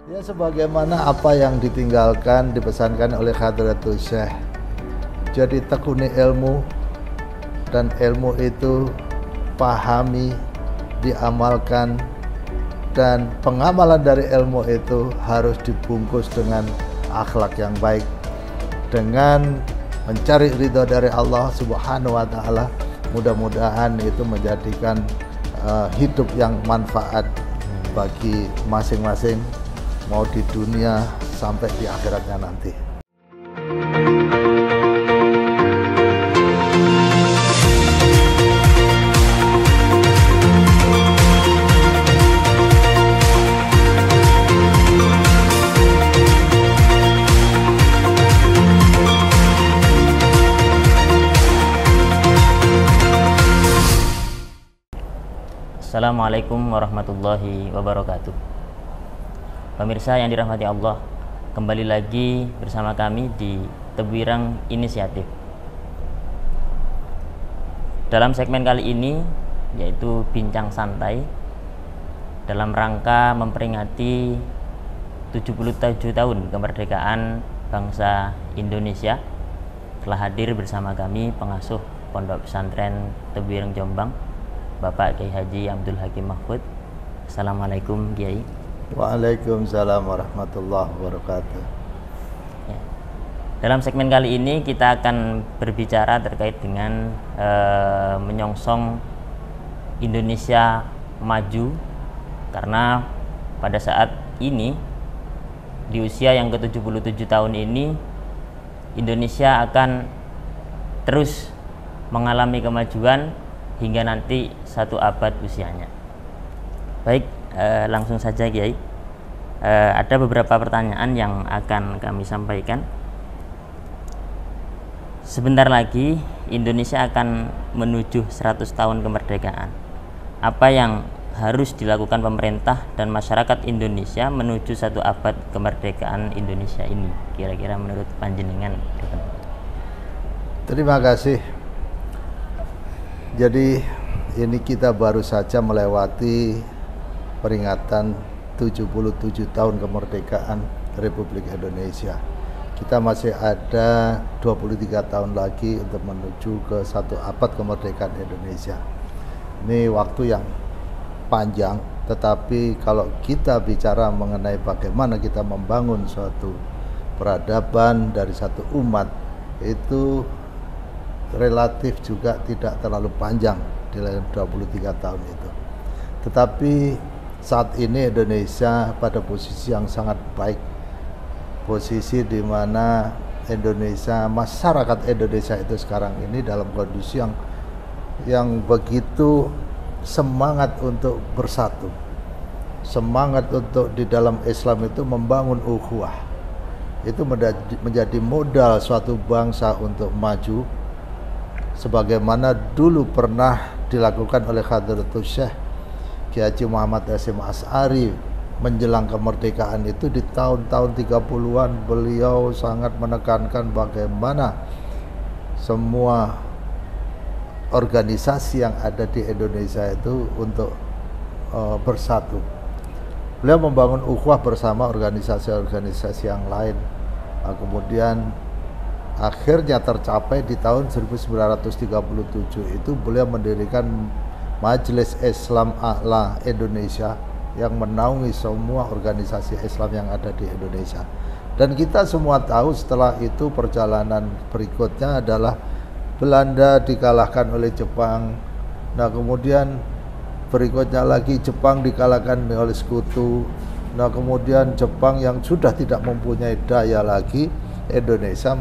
Ya, sebagaimana apa yang ditinggalkan, dipesankan oleh Hadratul Syekh. Jadi tekuni ilmu, dan ilmu itu pahami, diamalkan, dan pengamalan dari ilmu itu harus dibungkus dengan akhlak yang baik, dengan mencari ridho dari Allah Subhanahu wa Ta'ala. Mudah-mudahan itu menjadikan hidup yang manfaat bagi masing-masing, mau di dunia sampai di akhiratnya nanti. Assalamualaikum warahmatullahi wabarakatuh. Pemirsa yang dirahmati Allah, kembali lagi bersama kami di Tebwirang Inisiatif. Dalam segmen kali ini, yaitu Bincang Santai, dalam rangka memperingati 77 tahun kemerdekaan bangsa Indonesia, telah hadir bersama kami pengasuh Pondok Pesantren Tebwirang Jombang, Bapak Kiai Haji Abdul Hakim Mahfud. Assalamualaikum Kiai. Waalaikumsalam warahmatullahi wabarakatuh. Ya. Dalam segmen kali ini kita akan berbicara terkait dengan menyongsong Indonesia maju, karena pada saat ini di usia yang ke-77 tahun ini Indonesia akan terus mengalami kemajuan hingga nanti 1 abad usianya. Baik, langsung saja Kiai. Ada beberapa pertanyaan yang akan kami sampaikan. Sebentar lagi Indonesia akan menuju 100 tahun kemerdekaan. Apa yang harus dilakukan pemerintah dan masyarakat Indonesia menuju 1 abad kemerdekaan Indonesia ini, kira-kira menurut panjenengan? Terima kasih. Jadi ini kita baru saja melewati peringatan 77 tahun kemerdekaan Republik Indonesia. Kita masih ada 23 tahun lagi untuk menuju ke 1 abad kemerdekaan Indonesia. Ini waktu yang panjang, tetapi kalau kita bicara mengenai bagaimana kita membangun suatu peradaban dari satu umat, itu relatif juga tidak terlalu panjang di dalam 23 tahun itu. Tetapi saat ini Indonesia pada posisi yang sangat baik, posisi di mana masyarakat Indonesia itu sekarang ini dalam kondisi yang begitu semangat untuk bersatu, semangat untuk di dalam Islam itu membangun ukhuwah. Itu menjadi modal suatu bangsa untuk maju, sebagaimana dulu pernah dilakukan oleh Hadratul Syekh Kiai Haji Muhammad Hasyim Asy'ari menjelang kemerdekaan itu. Di tahun-tahun 30-an beliau sangat menekankan bagaimana semua organisasi yang ada di Indonesia itu untuk bersatu. Beliau membangun ukhuwah bersama organisasi-organisasi yang lain. Kemudian akhirnya tercapai di tahun 1937 itu beliau mendirikan Majelis Islam A'la Indonesia yang menaungi semua organisasi Islam yang ada di Indonesia. Dan kita semua tahu setelah itu perjalanan berikutnya adalah Belanda dikalahkan oleh Jepang. Nah, kemudian berikutnya lagi Jepang dikalahkan oleh Sekutu. Nah, kemudian Jepang yang sudah tidak mempunyai daya lagi, Indonesia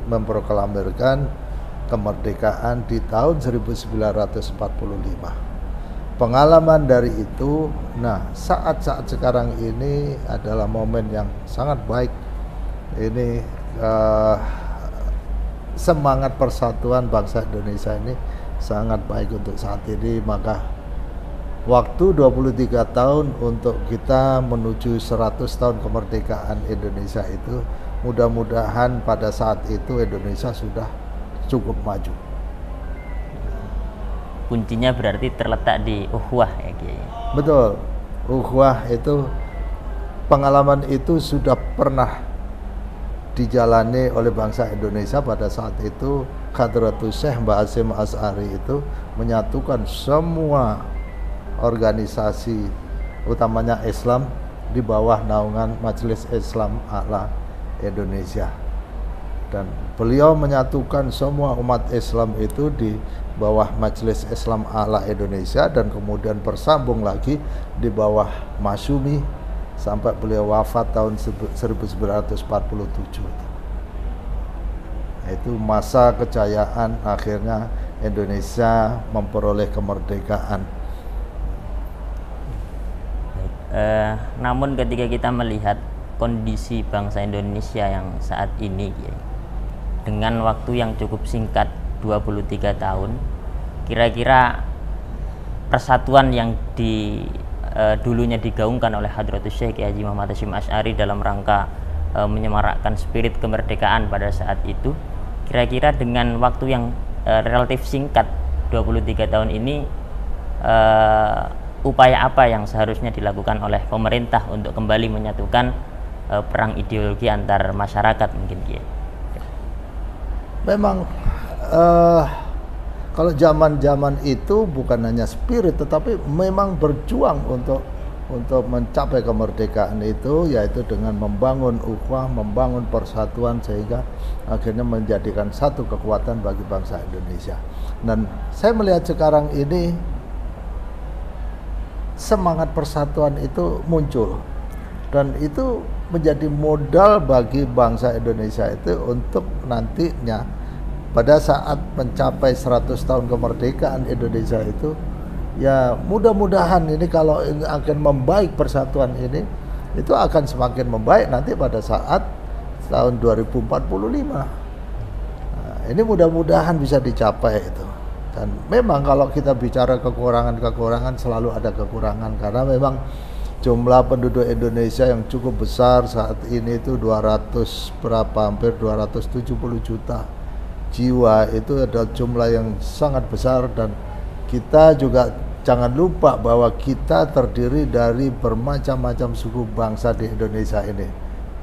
memproklamirkan kemerdekaan di tahun 1945. Pengalaman dari itu, saat-saat sekarang ini adalah momen yang sangat baik. Ini semangat persatuan bangsa Indonesia ini sangat baik untuk saat ini. Maka waktu 23 tahun untuk kita menuju 100 tahun kemerdekaan Indonesia itu, mudah-mudahan pada saat itu Indonesia sudah cukup maju. Kuncinya berarti terletak di ukhuwah ya Kiai. Betul. Ukhuwah itu pengalaman itu sudah pernah dijalani oleh bangsa Indonesia pada saat itu. Hadratus Syekh Mbah Hasyim Asy'ari itu menyatukan semua organisasi utamanya Islam di bawah naungan Majelis Islam A'la Indonesia, dan beliau menyatukan semua umat Islam itu di bawah Majelis Islam A'la Indonesia, dan kemudian bersambung lagi di bawah Masyumi sampai beliau wafat tahun 1947. Itu masa kejayaan akhirnya Indonesia memperoleh kemerdekaan. Namun ketika kita melihat kondisi bangsa Indonesia yang saat ini, dengan waktu yang cukup singkat 23 tahun, kira-kira persatuan yang dulunya digaungkan oleh Hadratus Syekh Kiai Haji Muhammad Hasyim Asy'ari dalam rangka menyemarakkan spirit kemerdekaan pada saat itu, kira-kira dengan waktu yang relatif singkat 23 tahun ini, upaya apa yang seharusnya dilakukan oleh pemerintah untuk kembali menyatukan perang ideologi antar masyarakat mungkin Kiai? Memang kalau zaman itu bukan hanya spirit, tetapi memang berjuang untuk mencapai kemerdekaan itu, yaitu dengan membangun ukhuwah, membangun persatuan, sehingga akhirnya menjadikan satu kekuatan bagi bangsa Indonesia. Dan saya melihat sekarang ini semangat persatuan itu muncul, dan itu menjadi modal bagi bangsa Indonesia itu untuk nantinya pada saat mencapai 100 tahun kemerdekaan Indonesia itu, ya mudah-mudahan ini kalau ini akan membaik persatuan ini, itu akan semakin membaik nanti pada saat tahun 2045. Nah, ini mudah-mudahan bisa dicapai itu. Dan memang kalau kita bicara kekurangan selalu ada kekurangan, karena memang jumlah penduduk Indonesia yang cukup besar saat ini itu hampir 270 juta jiwa, itu adalah jumlah yang sangat besar. Dan kita juga jangan lupa bahwa kita terdiri dari bermacam-macam suku bangsa di Indonesia ini.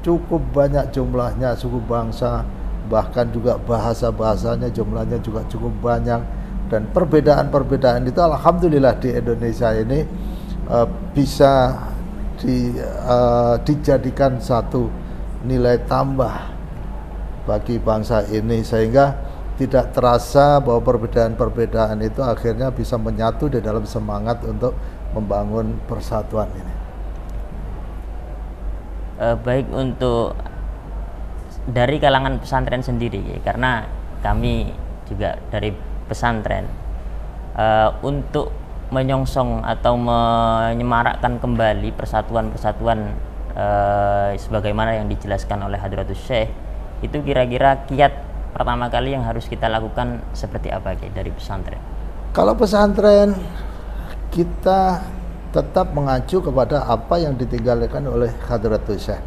Cukup banyak jumlahnya suku bangsa, bahkan juga bahasa-bahasanya jumlahnya juga cukup banyak. Dan perbedaan-perbedaan itu alhamdulillah di Indonesia ini bisa dijadikan satu nilai tambah bagi bangsa ini, sehingga tidak terasa bahwa perbedaan-perbedaan itu akhirnya bisa menyatu di dalam semangat untuk membangun persatuan ini. Baik untuk dari kalangan pesantren sendiri, karena kami juga dari pesantren, untuk menyongsong atau menyemarakkan kembali persatuan-persatuan sebagaimana yang dijelaskan oleh Hadratus Syekh, itu kira-kira kiat pertama kali yang harus kita lakukan seperti apa dari pesantren? Kalau pesantren, kita tetap mengacu kepada apa yang ditinggalkan oleh Hadratus Syekh.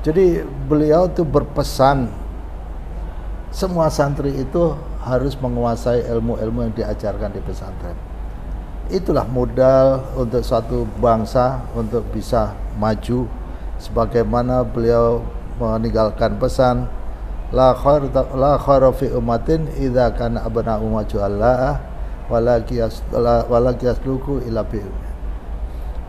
Jadi beliau itu berpesan semua santri itu harus menguasai ilmu-ilmu yang diajarkan di pesantren. Itulah modal untuk suatu bangsa untuk bisa maju, sebagaimana beliau meninggalkan pesan la khaira fi ummatin idza kana abna'u maju'allah wala qiyasluku ila bi.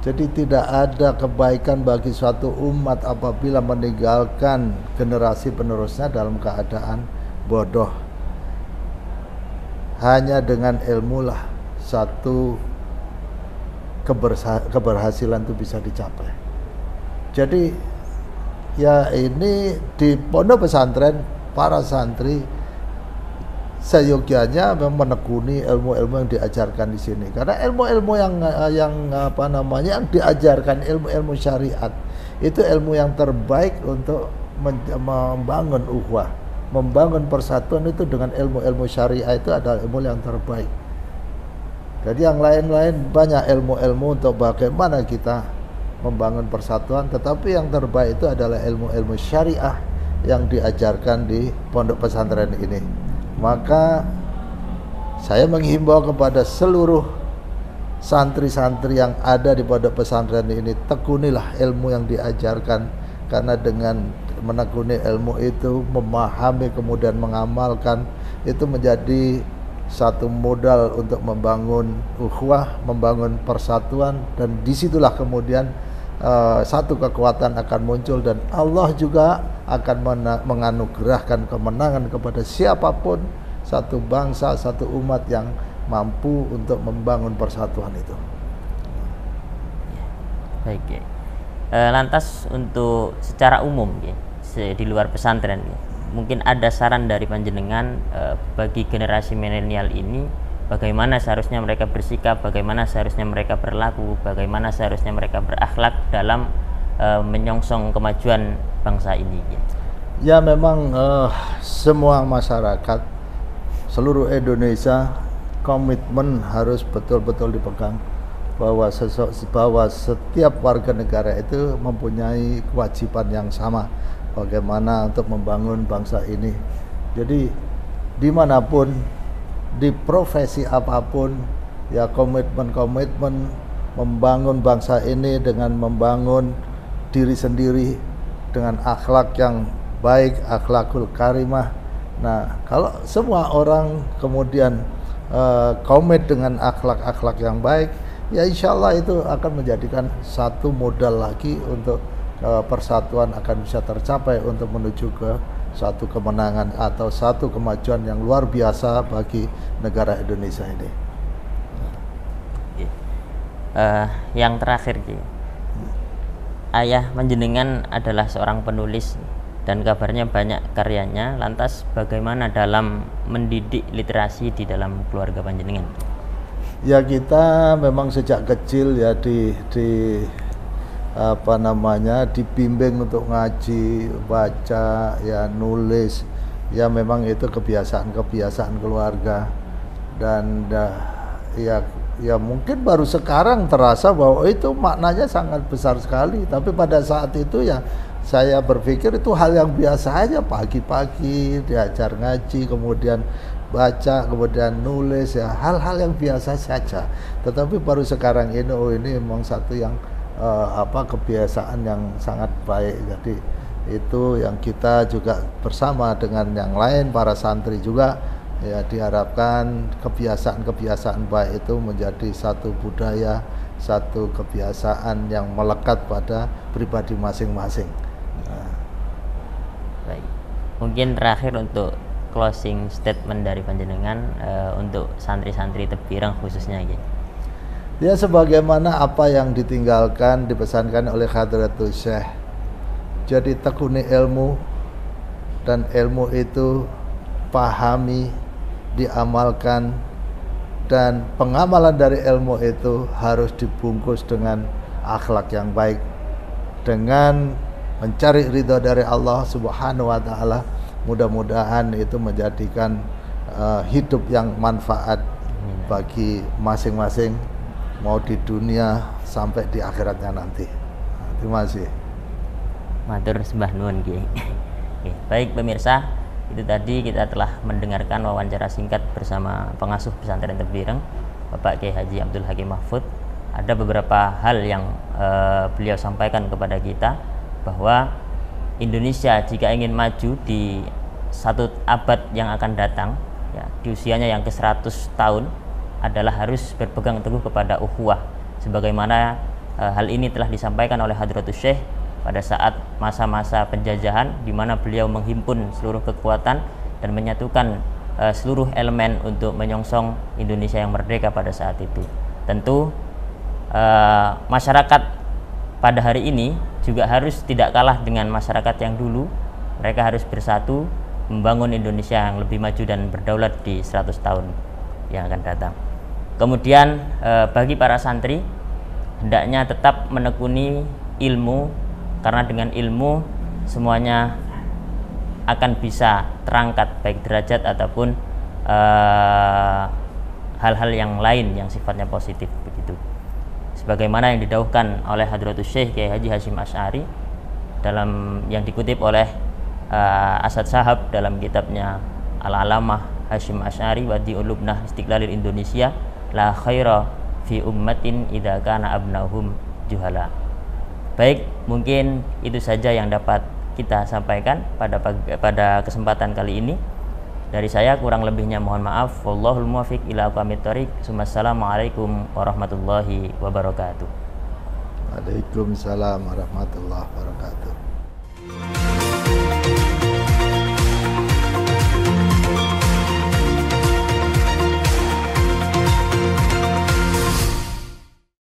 Jadi tidak ada kebaikan bagi suatu umat apabila meninggalkan generasi penerusnya dalam keadaan bodoh. Hanya dengan ilmu lah satu keberhasilan itu bisa dicapai. Jadi ya ini di pondok pesantren, para santri seyogyanya menekuni ilmu-ilmu yang diajarkan di sini, karena ilmu-ilmu yang diajarkan, ilmu-ilmu syariat itu ilmu yang terbaik untuk membangun ukhuwah, membangun persatuan. Itu dengan ilmu-ilmu syariah itu adalah ilmu yang terbaik. Jadi yang lain-lain banyak ilmu-ilmu untuk bagaimana kita membangun persatuan, tetapi yang terbaik itu adalah ilmu-ilmu syariah yang diajarkan di pondok pesantren ini. Maka saya menghimbau kepada seluruh santri-santri yang ada di pondok pesantren ini, tekunilah ilmu yang diajarkan, karena dengan menekuni ilmu itu, memahami kemudian mengamalkan, itu menjadi satu modal untuk membangun ukhuwah, membangun persatuan, dan disitulah kemudian satu kekuatan akan muncul, dan Allah juga akan menganugerahkan kemenangan kepada siapapun, satu bangsa, satu umat yang mampu untuk membangun persatuan itu. Baik ya. Lantas untuk secara umum ya, di luar pesantren ya, mungkin ada saran dari panjenengan bagi generasi milenial ini, bagaimana seharusnya mereka bersikap, bagaimana seharusnya mereka berlaku, bagaimana seharusnya mereka berakhlak dalam menyongsong kemajuan bangsa ini ya. Ya memang semua masyarakat seluruh Indonesia komitmen harus betul-betul dipegang, bahwa setiap warga negara itu mempunyai kewajiban yang sama bagaimana untuk membangun bangsa ini. Jadi dimanapun, di profesi apapun, ya komitmen membangun bangsa ini dengan membangun diri sendiri dengan akhlak yang baik, akhlakul karimah. Nah, kalau semua orang kemudian komit dengan akhlak-akhlak yang baik, ya insya Allah itu akan menjadikan satu modal lagi untuk persatuan akan bisa tercapai untuk menuju ke satu kemenangan atau satu kemajuan yang luar biasa bagi negara Indonesia ini. Yang terakhir, ayah panjenengan adalah seorang penulis dan kabarnya banyak karyanya. Lantas bagaimana dalam mendidik literasi di dalam keluarga panjenengan? Ya kita memang sejak kecil ya dibimbing untuk ngaji, baca, ya nulis, ya memang itu kebiasaan keluarga. Dan ya mungkin baru sekarang terasa bahwa itu maknanya sangat besar sekali, tapi pada saat itu ya saya berpikir itu hal yang biasa aja, pagi-pagi diajar ngaji, kemudian baca, kemudian nulis, ya hal-hal yang biasa saja. Tetapi baru sekarang ini, ini memang satu yang kebiasaan yang sangat baik. Jadi itu yang kita juga bersama dengan yang lain, para santri juga, ya diharapkan kebiasaan baik itu menjadi satu budaya, satu kebiasaan yang melekat pada pribadi masing-masing. Baik, mungkin terakhir untuk closing statement dari panjenengan untuk santri-santri Tebireng khususnya gitu. Ya sebagaimana apa yang ditinggalkan, dipesankan oleh Hadratus Syekh. Jadi tekuni ilmu, dan ilmu itu pahami, diamalkan, dan pengamalan dari ilmu itu harus dibungkus dengan akhlak yang baik, dengan mencari ridha dari Allah Subhanahu wa Ta'ala. Mudah-mudahan itu menjadikan hidup yang manfaat bagi masing-masing, mau di dunia sampai di akhiratnya nanti. Terima kasih. Matur sembah nuwun Ki. Baik pemirsa, itu tadi kita telah mendengarkan wawancara singkat bersama pengasuh pesantren Tebireng, Bapak Kiai Haji Abdul Hakim Mahfud. Ada beberapa hal yang beliau sampaikan kepada kita, bahwa Indonesia jika ingin maju di satu abad yang akan datang, ya, di usianya yang ke-100 tahun, adalah harus berpegang teguh kepada ukhuwah, sebagaimana hal ini telah disampaikan oleh Hadratus Syekh pada saat masa-masa penjajahan, di mana beliau menghimpun seluruh kekuatan dan menyatukan seluruh elemen untuk menyongsong Indonesia yang merdeka pada saat itu. Tentu masyarakat pada hari ini juga harus tidak kalah dengan masyarakat yang dulu. Mereka harus bersatu membangun Indonesia yang lebih maju dan berdaulat di 100 tahun yang akan datang. Kemudian bagi para santri, hendaknya tetap menekuni ilmu, karena dengan ilmu semuanya akan bisa terangkat, baik derajat ataupun hal-hal yang lain yang sifatnya positif begitu. Sebagaimana yang didauhkan oleh Hadratus Syekh Kiai Haji Hasyim Asy'ari dalam yang dikutip oleh Asad Shahab dalam kitabnya Al-Alamah Hasyim Asy'ari Wadi'ul Lubnah Istiqlalil Indonesia, la khaira fi ummatin idza kana abnahum juhala. Baik, mungkin itu saja yang dapat kita sampaikan pada kesempatan kali ini. Dari saya kurang lebihnya mohon maaf. Wallahul muwaffiq ila aqwamit thoriq. Wassalamualaikum warahmatullahi wabarakatuh. Waalaikumsalam warahmatullahi wabarakatuh.